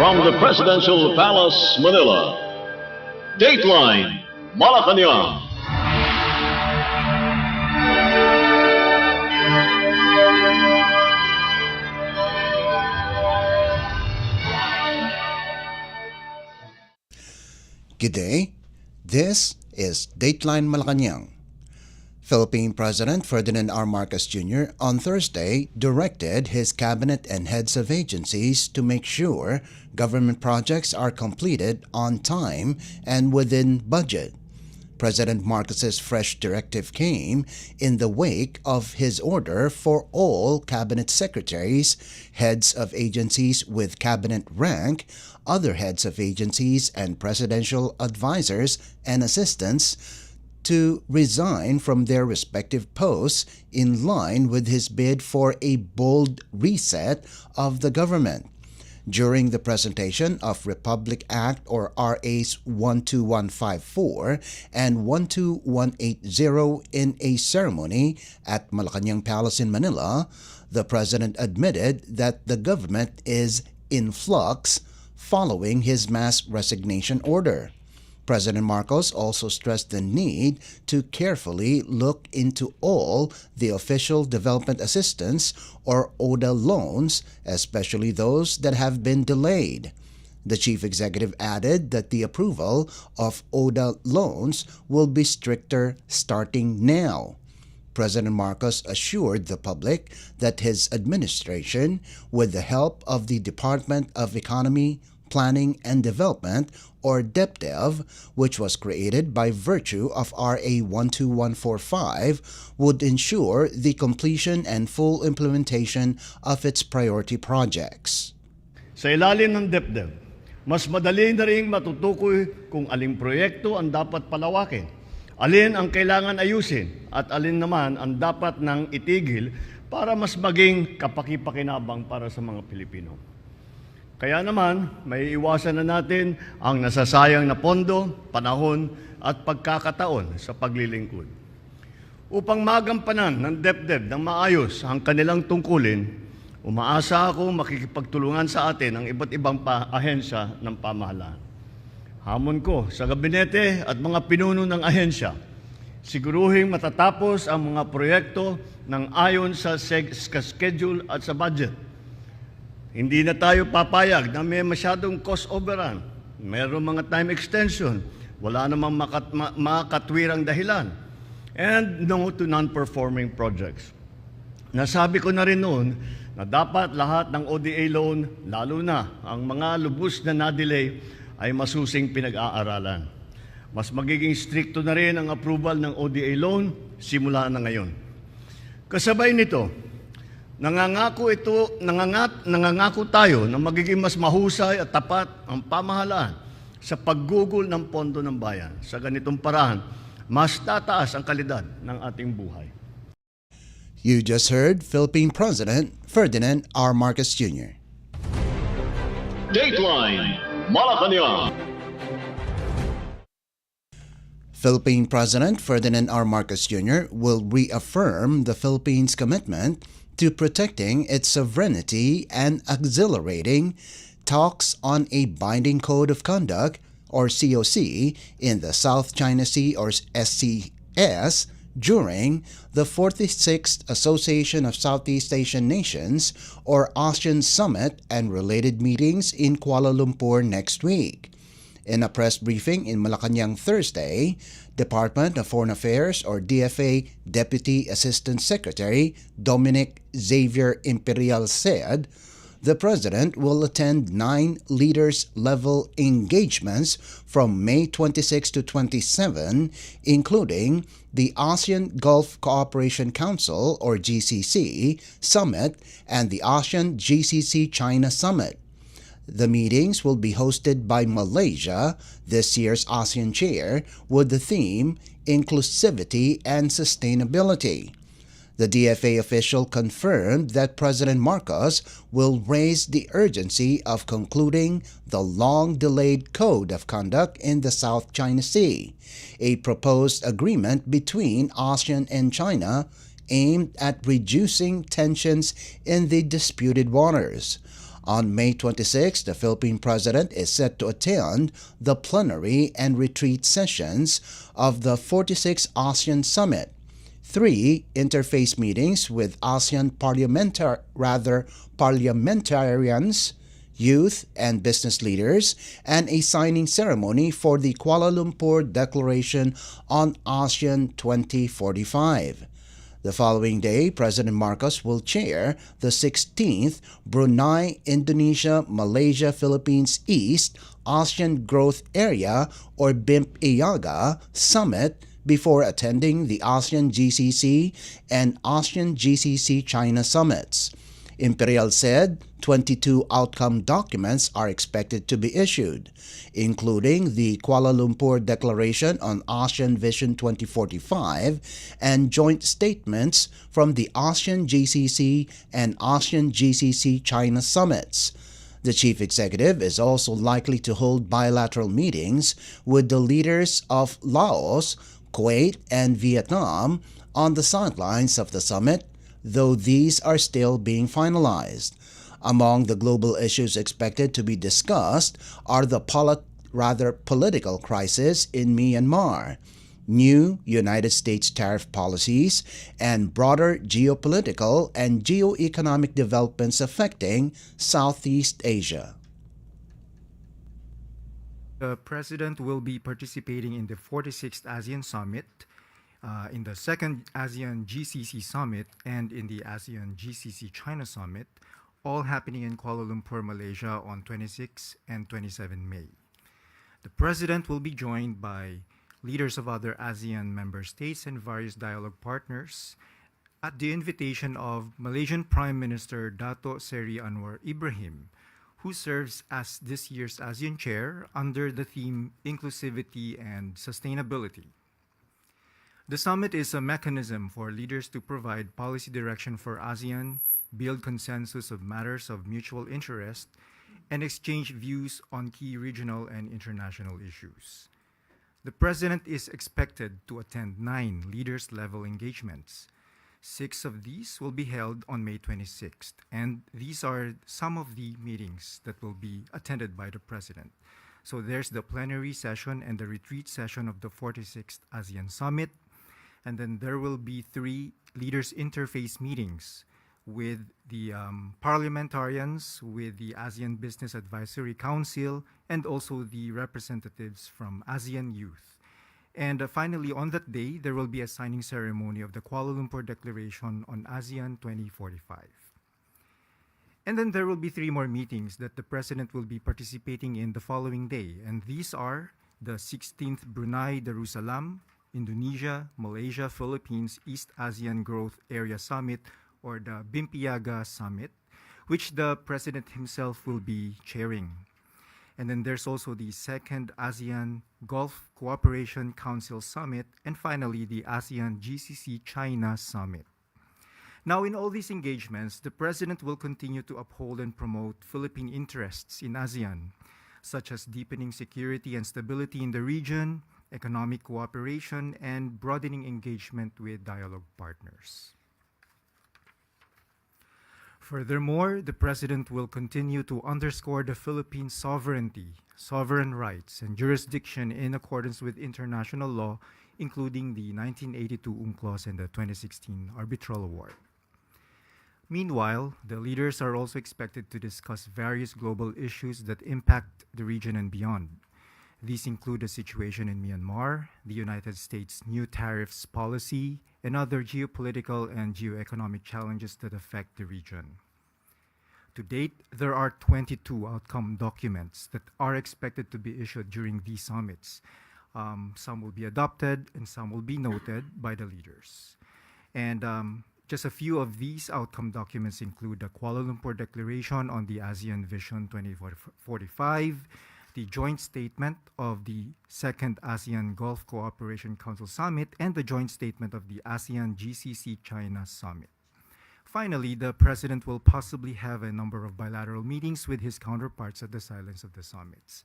From the Presidential Palace, Manila, Dateline Malacañang. Good day. This is Dateline Malacañang. Philippine President Ferdinand R. Marcos Jr. on Thursday directed his cabinet and heads of agencies to make sure government projects are completed on time and within budget. President Marcos's fresh directive came in the wake of his order for all cabinet secretaries, heads of agencies with cabinet rank, other heads of agencies and presidential advisors and assistants to resign from their respective posts in line with his bid for a bold reset of the government. During the presentation of Republic Act or RAs 12154 and 12180 in a ceremony at Malacañang Palace in Manila, the President admitted that the government is in flux following his mass resignation order. President Marcos also stressed the need to carefully look into all the official development assistance or ODA loans, especially those that have been delayed. The chief executive added that the approval of ODA loans will be stricter starting now. President Marcos assured the public that his administration, with the help of the Department of Economy, Planning and Development, or DepDev, which was created by virtue of RA 12145, would ensure the completion and full implementation of its priority projects. Sa ilalim ng DepDev, mas madali na ring matutukoy kung aling proyekto ang dapat palawakin, alin ang kailangan ayusin, at alin naman ang dapat nang itigil para mas maging kapaki-pakinabang para sa mga Pilipino. Kaya naman, may iwasan na natin ang nasasayang na pondo, panahon at pagkakataon sa paglilingkod. Upang magampanan ng DepDev ng maayos ang kanilang tungkulin, umaasa ako makikipagtulungan sa atin ang iba't ibang ahensya ng pamahalaan. Hamon ko sa gabinete at mga pinuno ng ahensya, siguruhing matatapos ang mga proyekto ng ayon sa schedule at sa budget. Hindi na tayo papayag na may masyadong cost overrun, mayroong mga time extension, wala namang makatwirang dahilan, and no to non-performing projects. Nasabi ko na rin noon na dapat lahat ng ODA loan, lalo na ang mga lubos na na-delay, ay masusing pinag-aaralan. Mas magiging stricto na rin ang approval ng ODA loan simula na ngayon. Kasabay nito, Nangangako tayo na magiging mas mahusay at tapat ang pamahalaan sa paggugol ng pondo ng bayan. Sa ganitong paraan, mas tataas ang kalidad ng ating buhay. You just heard Philippine President Ferdinand R. Marcos Jr. Dateline Malacañang. Philippine President Ferdinand R. Marcos Jr. will reaffirm the Philippines' commitment to protecting its sovereignty and accelerating talks on a binding code of conduct, or COC, in the South China Sea, or SCS, during the 46th Association of Southeast Asian Nations, or ASEAN Summit, and related meetings in Kuala Lumpur next week. In a press briefing in Malacañang Thursday, Department of Foreign Affairs or DFA Deputy Assistant Secretary Dominic Xavier Imperial said, the President will attend 9 leaders-level engagements from May 26 to 27, including the ASEAN Gulf Cooperation Council or GCC Summit and the ASEAN GCC China Summit. The meetings will be hosted by Malaysia, this year's ASEAN chair, with the theme Inclusivity and Sustainability. The DFA official confirmed that President Marcos will raise the urgency of concluding the long-delayed Code of Conduct in the South China Sea, a proposed agreement between ASEAN and China aimed at reducing tensions in the disputed waters. On May 26, the Philippine President is set to attend the plenary and retreat sessions of the 46th ASEAN Summit, 3 interface meetings with ASEAN parliamentarians, youth and business leaders, and a signing ceremony for the Kuala Lumpur Declaration on ASEAN 2045. The following day, President Marcos will chair the 16th Brunei, Indonesia, Malaysia, Philippines East ASEAN Growth Area or BIMP-IAGA Summit before attending the ASEAN GCC and ASEAN GCC China Summits. Imperial said 22 outcome documents are expected to be issued, including the Kuala Lumpur Declaration on ASEAN Vision 2045 and joint statements from the ASEAN GCC and ASEAN GCC China summits. The chief executive is also likely to hold bilateral meetings with the leaders of Laos, Kuwait, and Vietnam on the sidelines of the summit, though these are still being finalized. Among the global issues expected to be discussed are the political crisis in Myanmar, new United States tariff policies, and broader geopolitical and geoeconomic developments affecting Southeast Asia. The President will be participating in the 46th ASEAN Summit, in the 2nd ASEAN GCC Summit, and in the ASEAN GCC China Summit, all happening in Kuala Lumpur, Malaysia on 26 and 27 May. The President will be joined by leaders of other ASEAN member states and various dialogue partners at the invitation of Malaysian Prime Minister Dato Seri Anwar Ibrahim, who serves as this year's ASEAN Chair under the theme Inclusivity and Sustainability. The summit is a mechanism for leaders to provide policy direction for ASEAN, build consensus of matters of mutual interest, and exchange views on key regional and international issues. The President is expected to attend 9 leaders-level engagements. 6 of these will be held on May 26th, and these are some of the meetings that will be attended by the President. So there's the plenary session and the retreat session of the 46th ASEAN Summit, and then there will be 3 leaders interface meetings with the parliamentarians, with the ASEAN Business Advisory Council, and also the representatives from ASEAN Youth. And finally, on that day, there will be a signing ceremony of the Kuala Lumpur Declaration on ASEAN 2045. And then there will be 3 more meetings that the President will be participating in the following day. And these are the 16th Brunei Darussalam, Indonesia, Malaysia, Philippines East ASEAN Growth Area Summit, or the BIMP-IAGA Summit, which the President himself will be chairing. And then there's also the 2nd ASEAN Gulf Cooperation Council Summit, and finally the ASEAN GCC China Summit. Now, in all these engagements, the President will continue to uphold and promote Philippine interests in ASEAN, such as deepening security and stability in the region, economic cooperation, and broadening engagement with dialogue partners. Furthermore, the President will continue to underscore the Philippines' sovereignty, sovereign rights, and jurisdiction in accordance with international law, including the 1982 UNCLOS and the 2016 Arbitral Award. Meanwhile, the leaders are also expected to discuss various global issues that impact the region and beyond. These include the situation in Myanmar, the United States' new tariffs policy, and other geopolitical and geoeconomic challenges that affect the region. To date, there are 22 outcome documents that are expected to be issued during these summits. Some will be adopted and some will be noted by the leaders. And just a few of these outcome documents include the Kuala Lumpur Declaration on the ASEAN Vision 2045, the joint statement of the 2nd ASEAN Gulf Cooperation Council Summit, and the joint statement of the ASEAN GCC China Summit. Finally, the President will possibly have a number of bilateral meetings with his counterparts at the silence of the summits.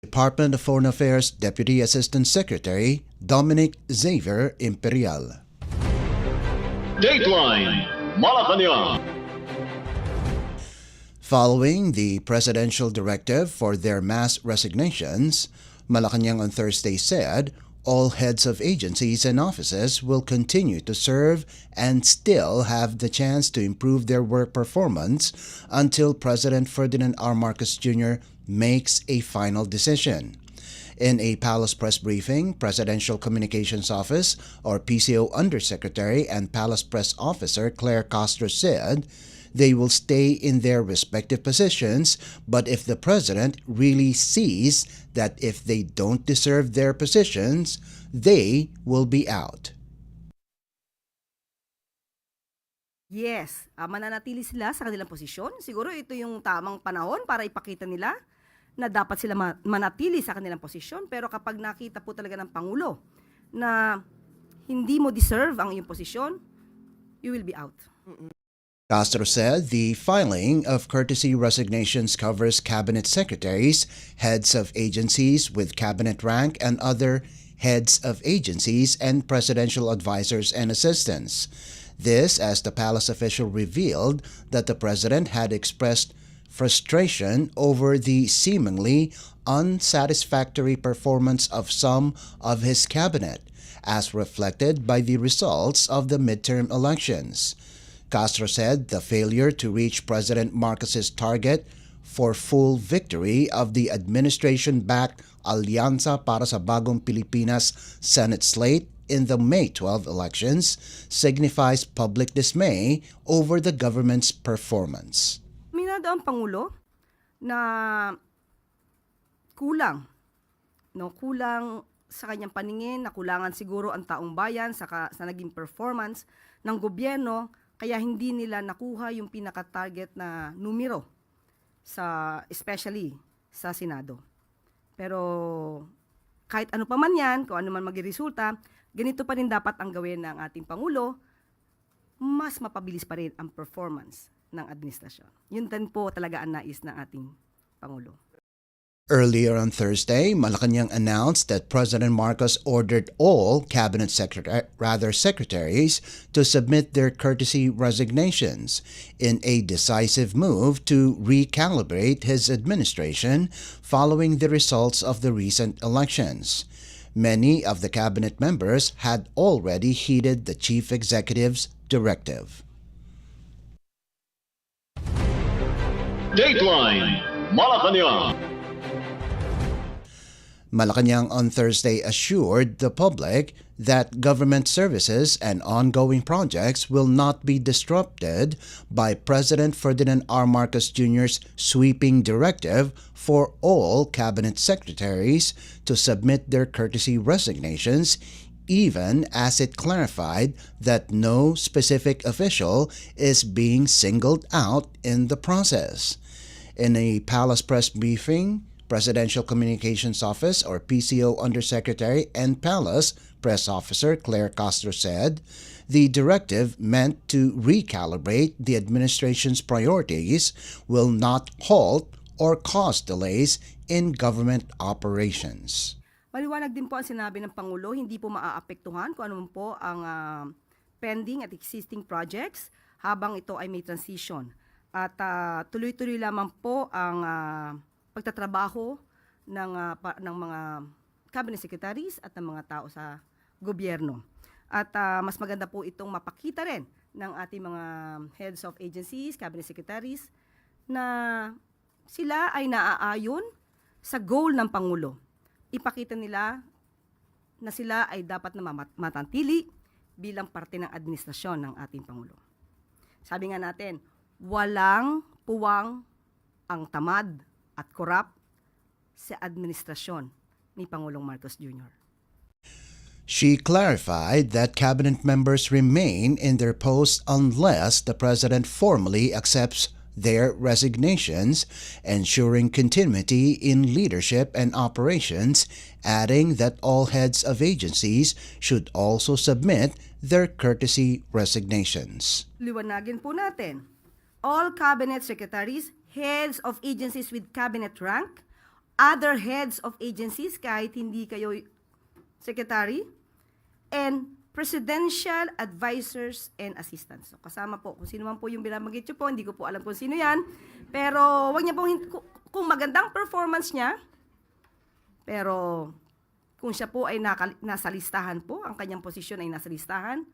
Department of Foreign Affairs Deputy Assistant Secretary Dominic Xavier Imperial. Dateline Malacañang. Following the presidential directive for their mass resignations, Malacañang on Thursday said all heads of agencies and offices will continue to serve and still have the chance to improve their work performance until President Ferdinand R. Marcos Jr. makes a final decision. In a Palace press briefing, Presidential Communications Office or PCO Undersecretary and Palace Press Officer Claire Castro said they will stay in their respective positions, but if the President really sees that if they don't deserve their positions, they will be out. Yes, mananatili sila sa kanilang posisyon. Siguro ito yung tamang panahon para ipakita nila na dapat sila manatili sa kanilang posisyon. Pero kapag nakita po talaga ng Pangulo na hindi mo deserve ang iyong posisyon, you will be out. Castro said the filing of courtesy resignations covers cabinet secretaries, heads of agencies with cabinet rank, and other heads of agencies and presidential advisors and assistants. This as the palace official revealed that the president had expressed frustration over the seemingly unsatisfactory performance of some of his cabinet, as reflected by the results of the midterm elections. Castro said the failure to reach President Marcos's target for full victory of the administration-backed Alyansa para sa Bagong Pilipinas Senate slate in the May 12 elections signifies public dismay over the government's performance. Minado ang Pangulo na kulang sa kanyang paningin, na kulangan siguro ang taong bayan sa naging performance ng gobyerno, kaya hindi nila nakuha yung pinaka-target na numero especially sa Senado. Pero kahit ano pa man yan, kung ano man maging-resulta, ganito pa rin dapat ang gawin ng ating Pangulo, mas mapabilis pa rin ang performance ng administrasyon. Yun din po talaga ang nais ng ating Pangulo. Earlier on Thursday, Malacañang announced that President Marcos ordered all cabinet secretaries to submit their courtesy resignations in a decisive move to recalibrate his administration following the results of the recent elections. Many of the cabinet members had already heeded the chief executive's directive. Dateline Malacañang. Malacañang on Thursday assured the public that government services and ongoing projects will not be disrupted by President Ferdinand R. Marcos Jr.'s sweeping directive for all cabinet secretaries to submit their courtesy resignations, even as it clarified that no specific official is being singled out in the process. In a Palace press briefing, Presidential Communications Office or PCO Undersecretary and Palace Press Officer Claire Castro said the directive meant to recalibrate the administration's priorities will not halt or cause delays in government operations. Maliwanag din po ang sinabi ng Pangulo, hindi po maaapektuhan kung ano po ang pending at existing projects habang ito ay may transition. At tuloy-tuloy lamang po ang pagtatrabaho ng mga cabinet secretaries at ng mga tao sa gobyerno. At mas maganda po itong mapakita rin ng ating mga heads of agencies, cabinet secretaries, na sila ay naaayon sa goal ng Pangulo. Ipakita nila na sila ay dapat na matantili bilang parte ng administrasyon ng ating Pangulo. Sabi nga natin, walang puwang ang tamad at korap sa administrasyon ni Pangulong Marcos Jr. She clarified that cabinet members remain in their posts unless the president formally accepts their resignations, ensuring continuity in leadership and operations, adding that all heads of agencies should also submit their courtesy resignations. Liwanagin po natin, all cabinet secretaries, heads of agencies with cabinet rank, other heads of agencies kahit hindi kayo secretary, and presidential advisors and assistants. So, kasama po, kung sino man po yung binabanggit nyo po, hindi ko po alam kung sino yan. Pero wag niya pong, kung magandang performance niya, pero kung siya po ay nasa listahan po, ang kanyang posisyon ay nasa listahan,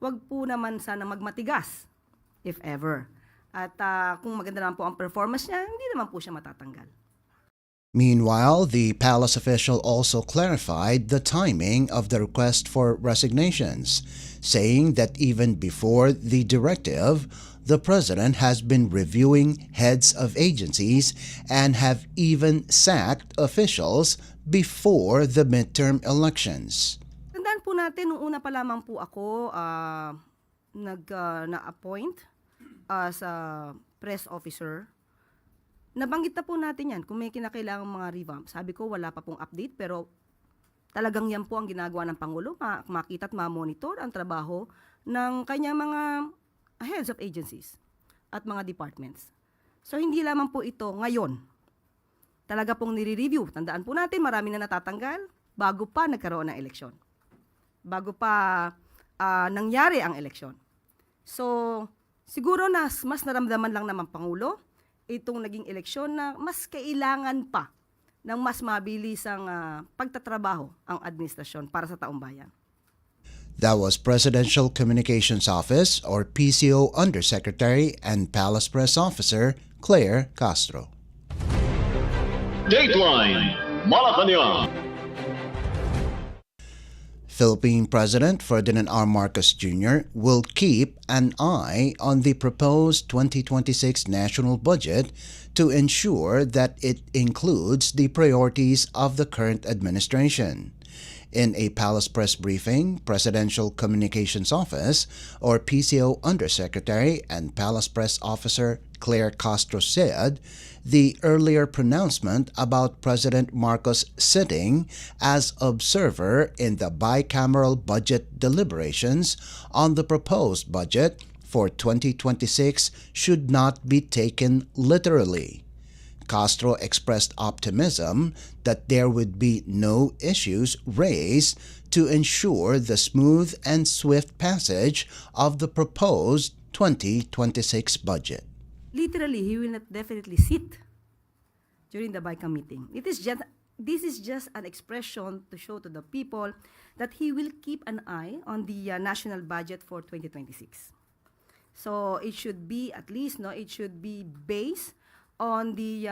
wag po naman sana magmatigas, if ever. At kung maganda naman po ang performance niya, hindi naman po siya matatanggal. Meanwhile, the palace official also clarified the timing of the request for resignations, saying that even before the directive, the president has been reviewing heads of agencies and have even sacked officials before the midterm elections. Tandaan po natin, nung una pa lamang po ako na-appoint as a press officer, nabanggit na po natin yan kung may kinakailangang mga revamp. Sabi ko, wala pa pong update, pero talagang yan po ang ginagawa ng Pangulo, makita at ma-monitor ang trabaho ng kanyang mga heads of agencies at mga departments. So, hindi lamang po ito ngayon. Talaga pong nire-review. Tandaan po natin, marami na natatanggal bago pa nagkaroon ng eleksyon. Bago pa nangyari ang eleksyon. So, siguro mas naramdaman lang naman Pangulo itong naging eleksyon na mas kailangan pa ng mas mabilisang pagtatrabaho ang administrasyon para sa taong bayan. That was Presidential Communications Office or PCO Undersecretary and Palace Press Officer Claire Castro. Dateline Malacañang. Philippine President Ferdinand R. Marcos Jr. will keep an eye on the proposed 2026 national budget to ensure that it includes the priorities of the current administration. In a Palace Press briefing, Presidential Communications Office or PCO Undersecretary and Palace Press Officer Claire Castro said the earlier pronouncement about President Marcos sitting as observer in the bicameral budget deliberations on the proposed budget for 2026 should not be taken literally. Castro expressed optimism that there would be no issues raised to ensure the smooth and swift passage of the proposed 2026 budget. Literally, he will not definitely sit during the BICAM meeting. This is just an expression to show to the people that he will keep an eye on the national budget for 2026. So it should be at least, it should be based on the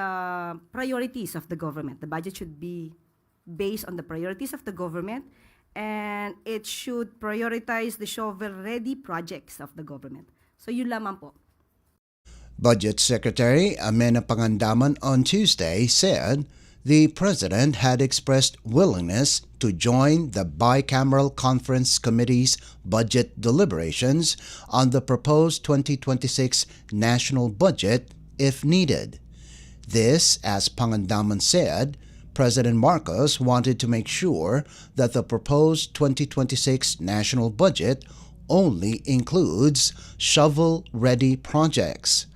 priorities of the government. The budget should be based on the priorities of the government, and it should prioritize the shovel-ready projects of the government. So yun lamang po. Budget Secretary Amena Pangandaman on Tuesday said the President had expressed willingness to join the Bicameral Conference Committee's budget deliberations on the proposed 2026 national budget if needed. This, as Pangandaman said, President Marcos wanted to make sure that the proposed 2026 national budget only includes shovel-ready projects.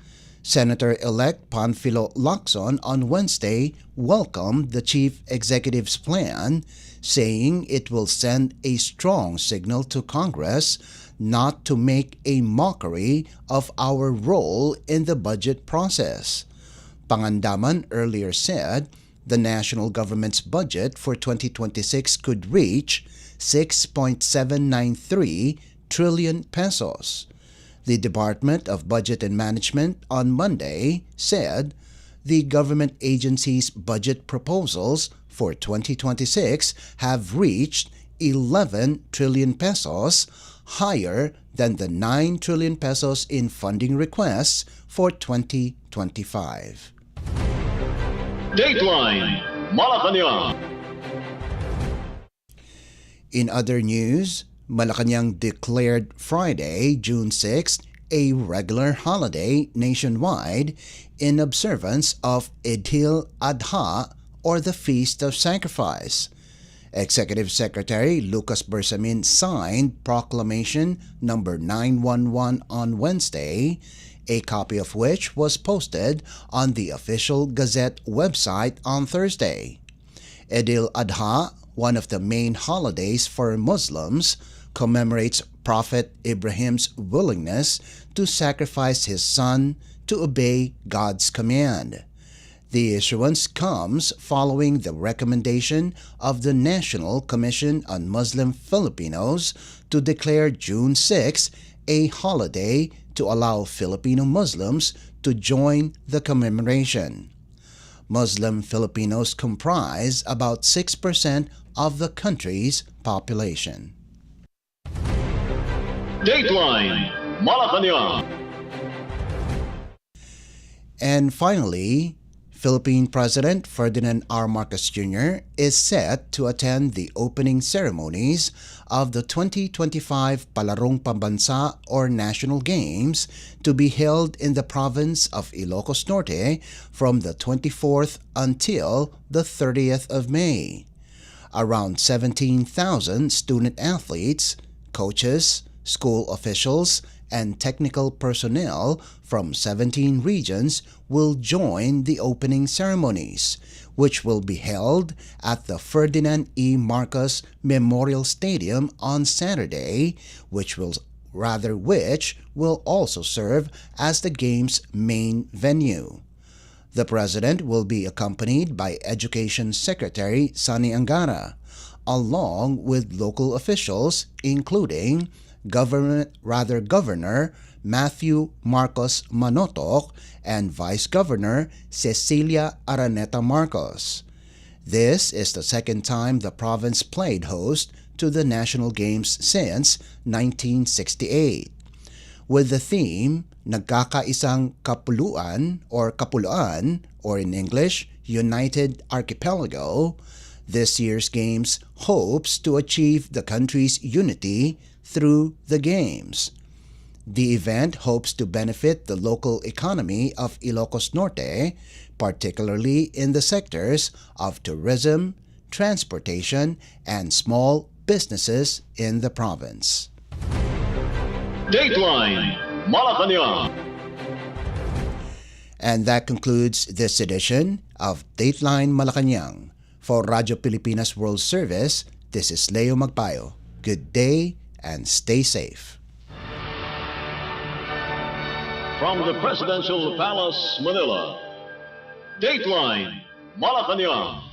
Senator-elect Panfilo Lacson on Wednesday welcomed the chief executive's plan, saying it will send a strong signal to Congress not to make a mockery of our role in the budget process. Pangandaman earlier said the national government's budget for 2026 could reach 6.793 trillion pesos. The Department of Budget and Management on Monday said the government agency's budget proposals for 2026 have reached 11 trillion pesos, higher than the 9 trillion pesos in funding requests for 2025. Dateline Malacañang. In other news, Malacañang declared Friday, June 6th, a regular holiday nationwide in observance of Idil Adha or the Feast of Sacrifice. Executive Secretary Lucas Bersamin signed Proclamation number 911 on Wednesday, a copy of which was posted on the official Gazette website on Thursday. Idil Adha, one of the main holidays for Muslims, commemorates Prophet Ibrahim's willingness to sacrifice his son to obey God's command. The issuance comes following the recommendation of the National Commission on Muslim Filipinos to declare June 6 a holiday to allow Filipino Muslims to join the commemoration. Muslim Filipinos comprise about 6% of the country's population. Dateline Malacañang. And finally, Philippine President Ferdinand R. Marcos Jr. is set to attend the opening ceremonies of the 2025 Palarong Pambansa or National Games to be held in the province of Ilocos Norte from the 24th until the 30th of May. Around 17,000 student athletes, coaches, school officials, and technical personnel from 17 regions will join the opening ceremonies, which will be held at the Ferdinand E. Marcos Memorial Stadium on Saturday, which will also serve as the game's main venue. The President will be accompanied by Education Secretary Sani Angara, along with local officials including Governor Matthew Marcos Manotoc and Vice Governor Cecilia Araneta Marcos. This is the second time the province played host to the National Games since 1968. With the theme Nagkakaisang Kapuluan or in English, United Archipelago, this year's Games hopes to achieve the country's unity through the Games. The event hopes to benefit the local economy of Ilocos Norte, particularly in the sectors of tourism, transportation, and small businesses in the province. Dateline Malacañang. And that concludes this edition of Dateline Malacañang. For Radyo Pilipinas World Service, this is Leo Magpayo. Good day and stay safe. From the Presidential Palace, Manila, Dateline Malacañang.